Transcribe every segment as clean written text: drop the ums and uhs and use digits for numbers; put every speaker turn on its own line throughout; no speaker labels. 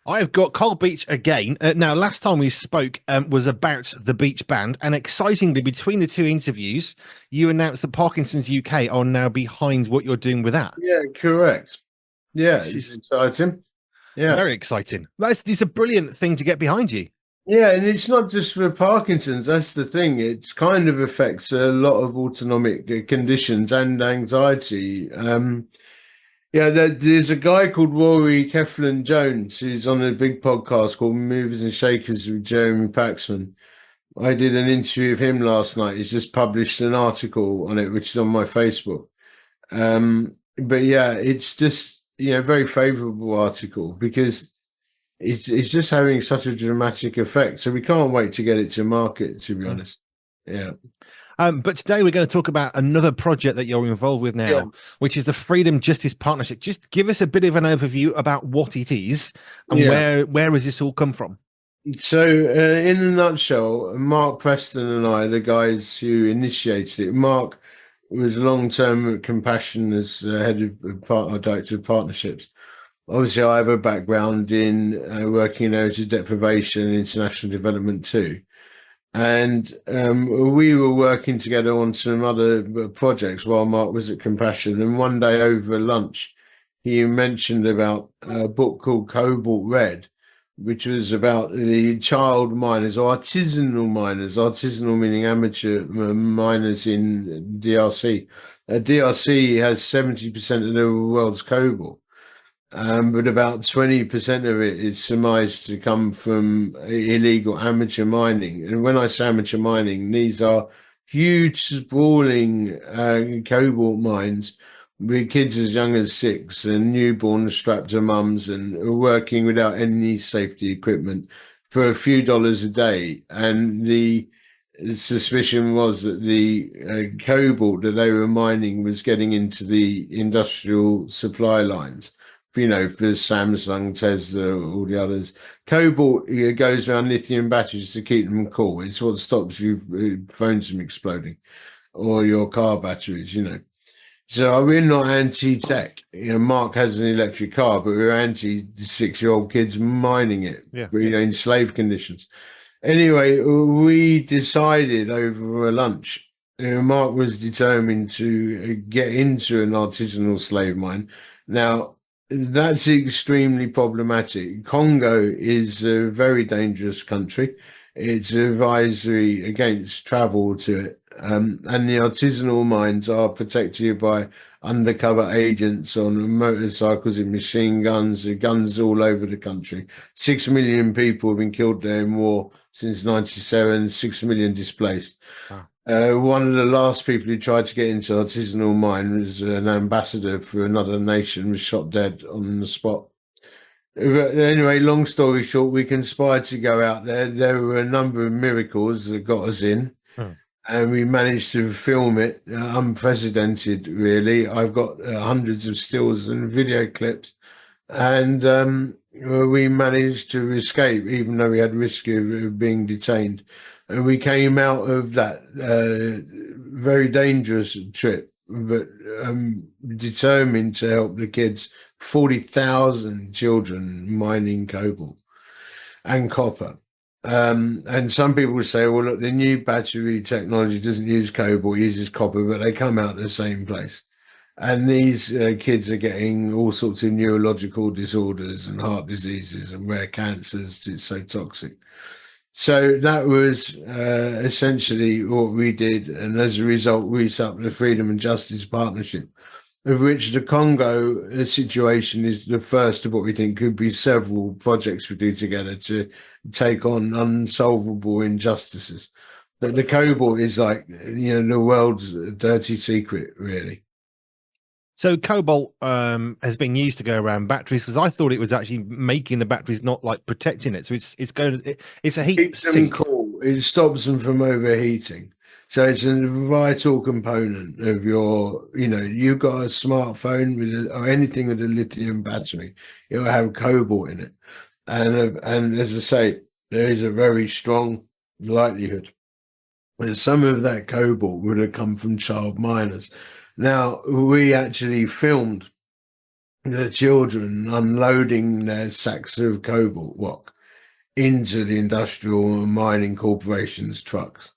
I've got Carl Beech again. Now, last time we spoke was about the Beach Band, and excitingly, between the two interviews, you announced that Parkinson's UK are now behind what you're doing with that.
Yeah, correct. Yeah,
Which
it's
is
exciting. Yeah.
very exciting. It's a brilliant thing to get behind you.
Yeah, and it's not just for Parkinson's. That's the thing. It kind of affects a lot of autonomic conditions and anxiety. Yeah, there's a guy called Rory Keflin Jones who's on a big podcast called Movers and Shakers with Jeremy Paxman. I did an interview with him last night. He's just published an article on it, which is on my Facebook. But yeah, it's just very favourable article because it's just having such a dramatic effect. So we can't wait to get it to market, to be
Mm.
honest. Yeah.
But today we're going to talk about another project that you're involved with
Yeah.
now, which is the Freedom Justice Partnership. Just give us a bit of an overview about what it is and
Yeah.
where has this all come from?
So, in a nutshell, Mark Preston and I, the guys who initiated it, Mark was long-term at Compassion as head of director of partnerships. Obviously, I have a background in working in areas of deprivation and international development too. And we were working together on some other projects while Mark was at Compassion. And one day over lunch, he mentioned about a book called Cobalt Red, which was about the child miners or artisanal miners, artisanal meaning amateur miners in DRC. DRC has 70% of the world's cobalt. But about 20% of it is surmised to come from illegal amateur mining. And when I say amateur mining, these are huge, sprawling cobalt mines with kids as young as 6 and newborns strapped to mums and working without any safety equipment for a few dollars a day. And the suspicion was that the cobalt that they were mining was getting into the industrial supply lines, for Samsung, Tesla, all the others. Cobalt goes around lithium batteries to keep them cool. It's what stops your phones from exploding or your car batteries. So we're not anti-tech. Mark has an electric car, but we're anti-6-year-old kids mining it,
Yeah.
in slave conditions. Anyway, we decided over a lunch. Mark was determined to get into an artisanal slave mine. Now, that's extremely problematic. Congo is a very dangerous country. It's advisory against travel to it. And the artisanal mines are protected by undercover agents on motorcycles and machine guns, guns all over the country. 6 million people have been killed there in war since 97, 6 million displaced.
Wow.
One of the last people who tried to get into artisanal mine was an ambassador for another nation, was shot dead on the spot. But anyway, long story short, we conspired to go out there. There were a number of miracles that got us in,
Mm.
and we managed to film it, unprecedented, really. I've got hundreds of stills and video clips, and we managed to escape, even though we had risk of being detained. And we came out of that very dangerous trip, but determined to help the kids. 40,000 children mining cobalt and copper. And some people would say, well, look, the new battery technology doesn't use cobalt, it uses copper, but they come out the same place. And these kids are getting all sorts of neurological disorders and heart diseases and rare cancers. It's so toxic. So that was essentially what we did. And as a result, we set up the Freedom and Justice Partnership, of which the Congo situation is the first of what we think could be several projects we do together to take on unsolvable injustices. But the cobalt is like, the world's dirty secret, really.
So cobalt has been used to go around batteries because I thought it was actually making the batteries, not like protecting it. So it's a heat
Keeps them
sink.
cool. It stops them from overheating. So it's a vital component of you've got a smartphone or anything with a lithium battery, it'll have cobalt in it. And as I say, there is a very strong likelihood that some of that cobalt would have come from child miners. Now, we actually filmed the children unloading their sacks of cobalt rock into the industrial and mining corporations' trucks.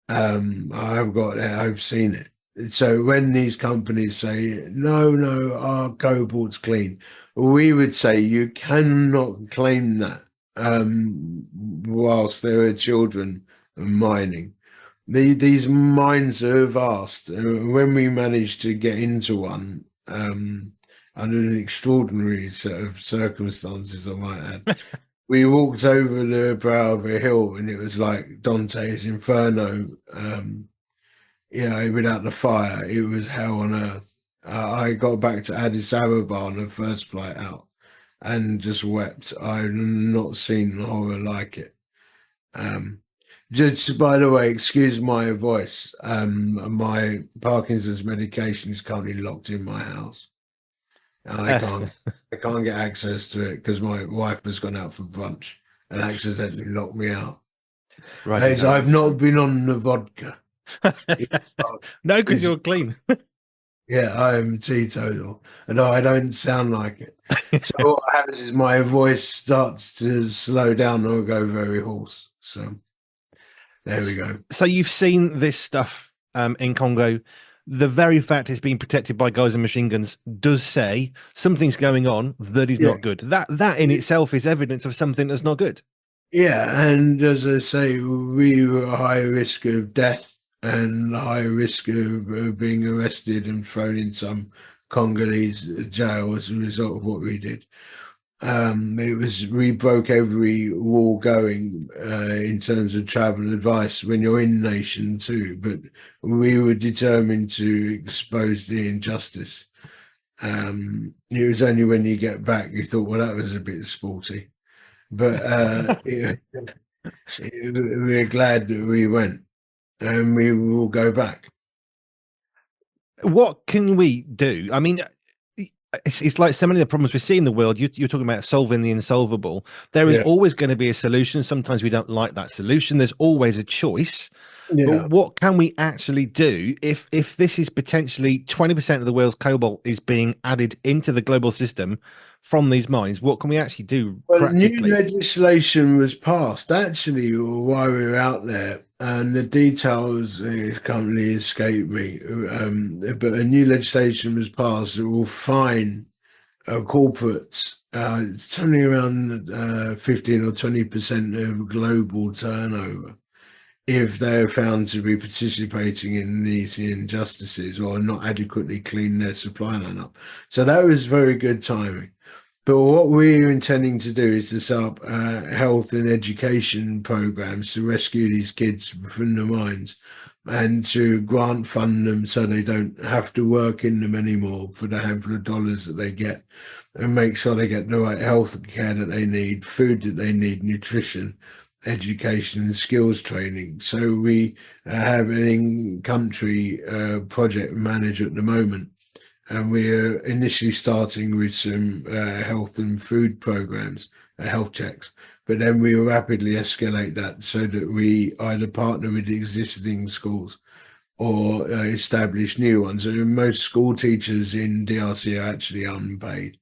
I've seen it. So when these companies say, no, no, our cobalt's clean, we would say you cannot claim that whilst there are children mining. These mines are vast. When we managed to get into one, under an extraordinary set of circumstances, I might add, we walked over the brow of a hill and it was like Dante's Inferno. Without the fire, it was hell on earth. I got back to Addis Ababa on the first flight out and just wept. I've not seen horror like it. Just by the way, excuse my voice. My Parkinson's medication is currently locked in my house. I
Uh,
can't I can't get access to it because my wife has gone out for brunch and accidentally locked me out.
right, you
I've not been on the vodka.
no, because you're clean.
Yeah, I am teetotal, and I don't sound like it. So what happens is my voice starts to slow down or go very hoarse. So there we go.
So you've seen this stuff in Congo. The very fact it's being protected by guys and machine guns does say something's going on that is
Yeah.
not good. That in itself is evidence of something that's not good.
Yeah, and as I say, we were at high risk of death and high risk of being arrested and thrown in some Congolese jail as a result of what we did. We broke every rule going in terms of travel advice when you're in nation too, but we were determined to expose the injustice. It was only when you get back you thought, well, that was a bit sporty, but we're glad that we went, and we will go back.
What can we do? I mean, it's like so many of the problems we see in the world. You're talking about solving the insolvable. There is
Yeah,
always going to be a solution. Sometimes we don't like that solution. There's always a choice. But
yeah.
what can we actually do if this is potentially 20% of the world's cobalt is being added into the global system from these mines? What can we actually do
Well, new
practically?
legislation was passed actually while we were out there, and the details currently escape me. But a new legislation was passed that will fine corporates. It's only around 15 or 20% of global turnover if they're found to be participating in these injustices or not adequately clean their supply line up. So that was very good timing. But what we're intending to do is to set up health and education programs to rescue these kids from the mines and to grant fund them so they don't have to work in them anymore for the handful of dollars that they get, and make sure they get the right health care that they need, food that they need, nutrition, education, and skills training. So we have an in-country project manager at the moment, and we're initially starting with some health and food programs, health checks, but then we will rapidly escalate that so that we either partner with existing schools or establish new ones. And most school teachers in DRC are actually unpaid.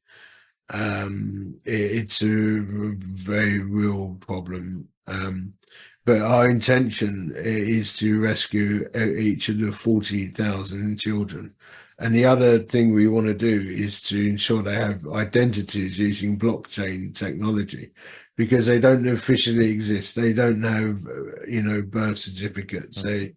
It's a very real problem. But our intention is to rescue each of the 40,000 children. And the other thing we want to do is to ensure they have identities using blockchain technology, because they don't officially exist. They don't have, birth certificates. They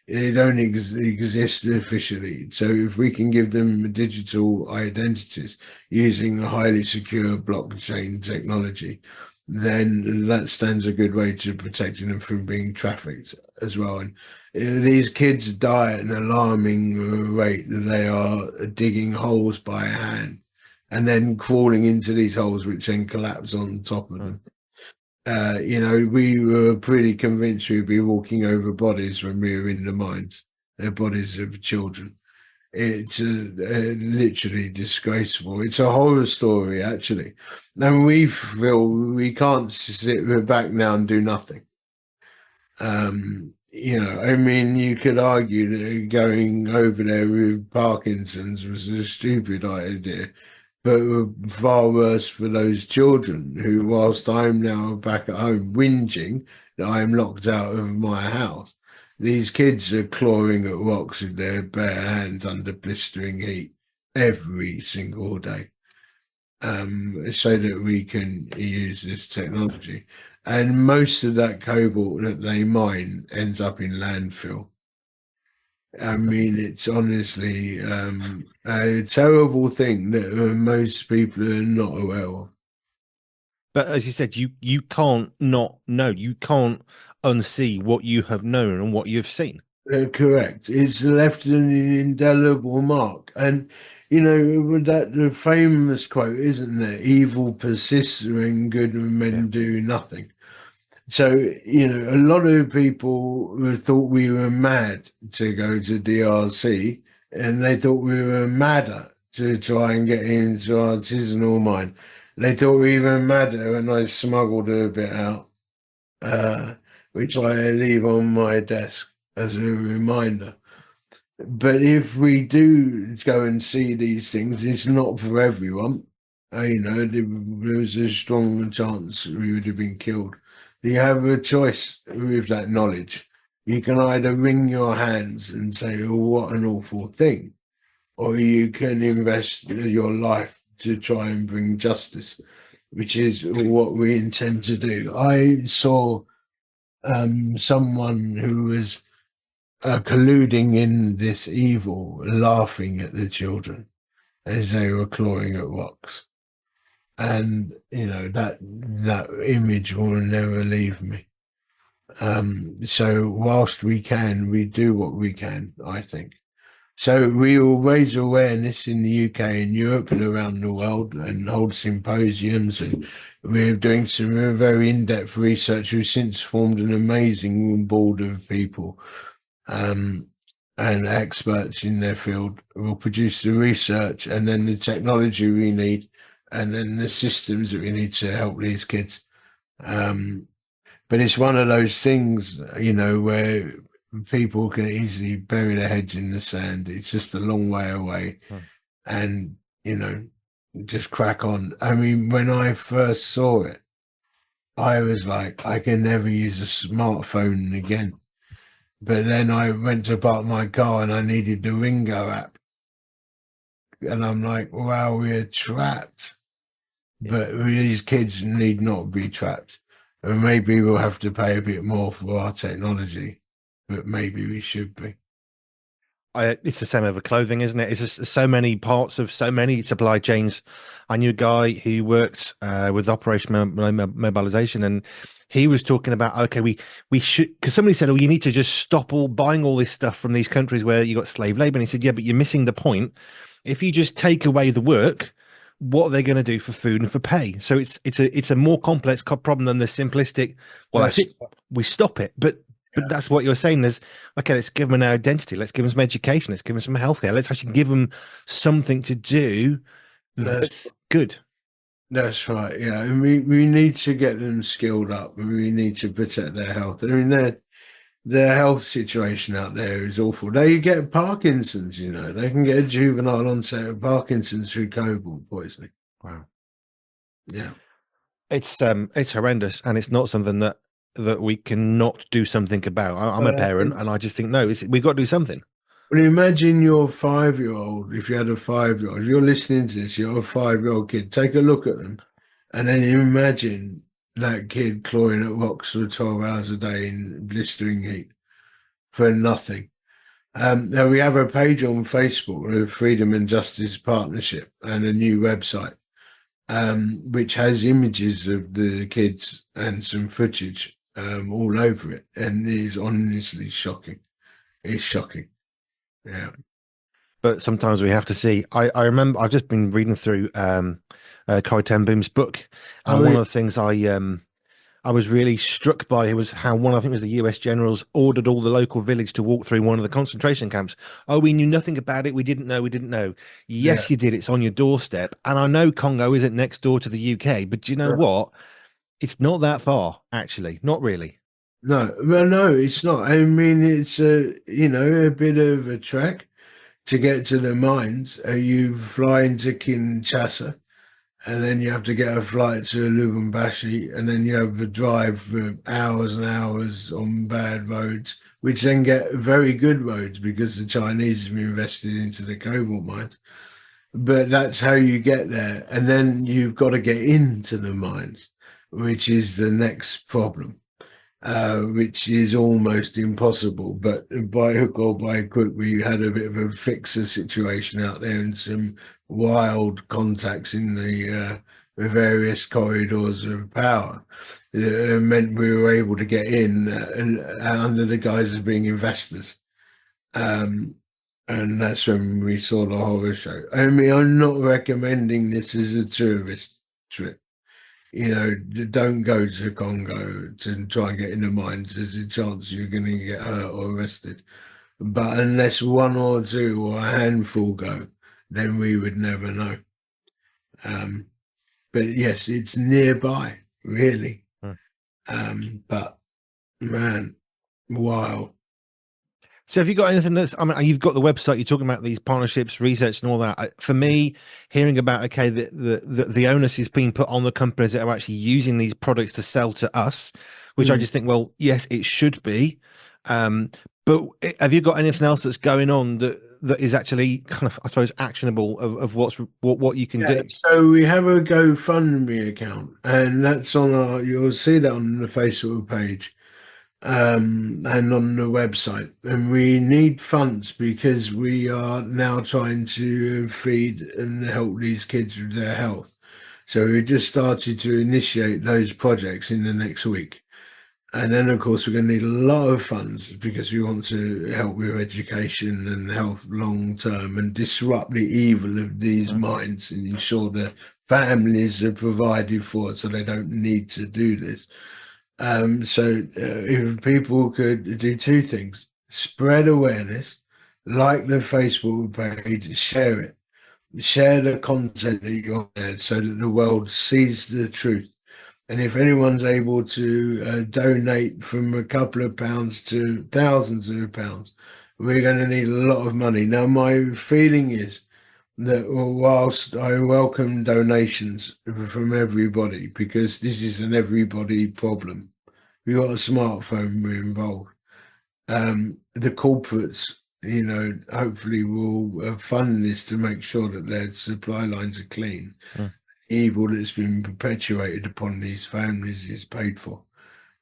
don't exist officially. So if we can give them digital identities using a highly secure blockchain technology, then that stands a good way to protecting them from being trafficked as well. And these kids die at an alarming rate. They are digging holes by hand and then crawling into these holes, which then collapse on top of them. We were pretty convinced we'd be walking over bodies when we were in the mines, bodies of children. It's literally disgraceful. It's a horror story, actually. And we feel we can't sit back now and do nothing. I mean, you could argue that going over there with Parkinson's was a stupid idea. but far worse for those children who, whilst I'm now back at home whinging that I'm locked out of my house, these kids are clawing at rocks with their bare hands under blistering heat every single day, so that we can use this technology. And most of that cobalt that they mine ends up in landfill. I mean, it's honestly a terrible thing that most people are not aware of.
But as you said, you can't not know. You can't unsee what you have known and what you've seen.
Correct. It's left an indelible mark. And, you know, with that the famous quote, isn't there? Evil persists when good
Yeah.
men do nothing. So, you know, a lot of people thought we were mad to go to DRC, and they thought we were madder to try and get into artisanal mine. They thought we were madder, and I smuggled a bit out, uh, which I leave on my desk as a reminder. But if we do go and see these things, it's not for everyone. You know, there was a strong chance we would have been killed. You have a choice with that knowledge. You can either wring your hands and say, oh, what an awful thing, or you can invest your life to try and bring justice, which is what we intend to do. I saw someone who was colluding in this evil, laughing at the children as they were clawing at rocks. And you know that image will never leave me. So whilst we can, we do what we can, I think. So we will raise awareness in the UK and Europe and around the world and hold symposiums. And we're doing some very in-depth research. We've since formed an amazing board of people um, and experts in their field will produce the research and then the technology we need and then the systems that we need to help these kids. But it's one of those things, you know, where people can easily bury their heads in the sand. It's just a long way away.
Hmm.
And, you know, just crack on. I mean, when I first saw it, I was like, I can never use a smartphone again. But then I went to park my car and I needed the Ringo app. And I'm like, wow, we're trapped.
Yeah.
But these kids need not be trapped. And maybe we'll have to pay a bit more for our technology, but maybe we should be.
It's the same over clothing, isn't it? It's just so many parts of so many supply chains. I knew a guy who works with operation mobilization, and he was talking about, okay, we should, because somebody said, oh, you need to just stop all buying all this stuff from these countries where you got slave labor. And he said, yeah, but you're missing the point. If you just take away the work, what are they going to do for food and for pay? So it's a more complex problem than the simplistic. Well, that's
Yes.
it. We stop it, but that's what you're saying. There's okay, let's give them an identity. Let's give them some education. Let's give them some healthcare. Let's actually give them something to do
That's
that's good.
that's right. Yeah, and we need to get them skilled up, and we need to protect their health. I mean, their health situation out there is awful. They get Parkinson's. You know, they can get a juvenile onset of Parkinson's through cobalt poisoning.
Wow.
Yeah.
It's horrendous, and it's not something that we cannot do something about. I'm a parent, and I just think no, we've got to do something.
Well, imagine your 5-year-old. If you had a 5-year-old, if you're listening to this, you're a 5-year-old kid. Take a look at them, and then imagine that kid clawing at rocks for 12 hours a day in blistering heat for nothing. Now we have a page on Facebook, the Freedom and Justice Partnership, and a new website, which has images of the kids and some footage all over it, and it is honestly shocking. It's shocking. Yeah.
But sometimes we have to see. I remember I've just been reading through Corrie ten Boom's book, and
Oh,
one
yeah.
of the things I was really struck by was how one, I think it was the US generals, ordered all the local village to walk through one of the concentration camps. Oh, we knew nothing about it. We didn't know. We didn't know.
Yeah.
Yes, you did. It's on your doorstep. And I know Congo isn't next door to the UK, but do you know what? It's not that far, actually. Not really.
No, well, no, it's not. I mean, it's a, you know, a bit of a trek. to get to the mines, you fly into Kinshasa, and then you have to get a flight to Lubumbashi, and then you have a drive for hours and hours on bad roads, which then get very good roads because the Chinese have invested into the cobalt mines. But that's how you get there. And then you've got to get into the mines, which is the next problem, which is almost impossible. But by hook or by crook, we had a bit of a fixer situation out there and some wild contacts in the various corridors of power. It meant we were able to get in under the guise of being investors. Um, and that's when we saw the horror show. I mean, I'm not recommending this as a tourist trip. You know, don't go to Congo to try and get in the mines. There's a chance you're going to get hurt or arrested. But unless one or two or a handful go, then we would never know. Um, but yes, it's nearby, really.
Mm.
But man, wow.
So have you got anything that's, I mean, you've got the website, you're talking about these partnerships, research and all that. For me, hearing about, okay, the onus is being put on the companies that are actually using these products to sell to us, which I just think, well, yes, it should be. But have you got anything else that's going on that is actually kind of, I suppose, actionable of what you can do?
So we have a GoFundMe account, and that's on you'll see that on the Facebook page. And on the website. And we need funds because we are now trying to feed and help these kids with their health. So we just started to initiate those projects in the next week. And then, of course, we're going to need a lot of funds because we want to help with education and health long term and disrupt the evil of these minds and ensure that families are provided for so they don't need to do this. So if people could do two things, spread awareness, like the Facebook page, share the content that you're there so that the world sees the truth. And if anyone's able to donate from a couple of pounds to thousands of pounds, we're going to need a lot of money. Now, my feeling is that whilst I welcome donations from everybody, because this is an everybody problem, we got a smartphone, we're involved. The corporates, you know, hopefully will fund this to make sure that their supply lines are clean. Evil that's been perpetuated upon these families is paid for,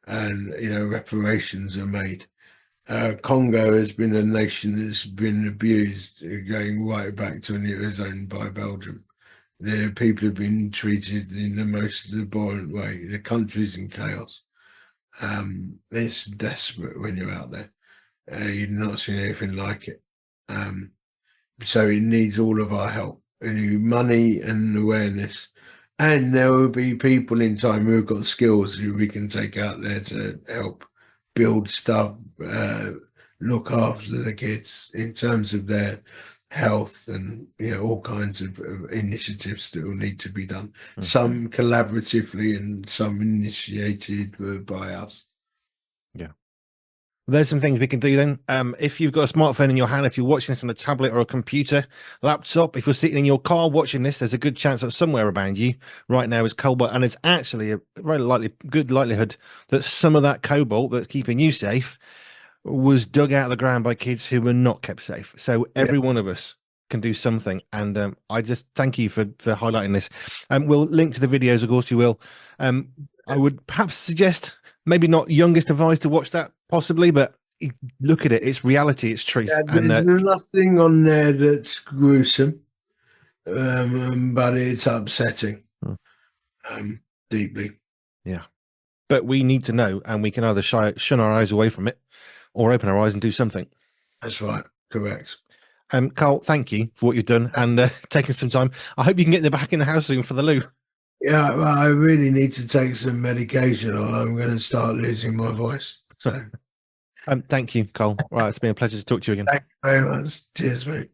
and you know, reparations are made. Congo has been a nation that's been abused, going right back to when it was owned by Belgium. The people have been treated in the most abhorrent way. The country's in chaos. It's desperate when you're out there. You've not seen anything like it. So it needs all of our help, money and awareness. And there will be people in time who've got skills who we can take out there to help build stuff, look after the kids in terms of their health and, you know, all kinds of initiatives that will need to be done. Some collaboratively and some initiated by us.
Yeah. There's some things we can do then. If you've got a smartphone in your hand, if you're watching this on a tablet or a computer, laptop, if you're sitting in your car watching this, there's a good chance that somewhere around you right now is cobalt, and it's actually a very good likelihood that some of that cobalt that's keeping you safe was dug out of the ground by kids who were not kept safe. So every one of us can do something, and I just thank you for highlighting this. We'll link to the videos, of course you will. I would perhaps suggest maybe not youngest advised to watch that possibly, but look at it, it's reality, it's truth.
There's nothing on there that's gruesome, but it's upsetting deeply.
Yeah, but we need to know, and we can either shun our eyes away from it or open our eyes and do something.
That's right. Correct.
Carl, thank you for what you've done and taking some time. I hope you can get back in the house soon for the loo.
Yeah, well, I really need to take some medication or I'm going to start losing my voice. So,
thank you, Carl. Right, it's been a pleasure to talk to you again.
thank you very much. Cheers, mate.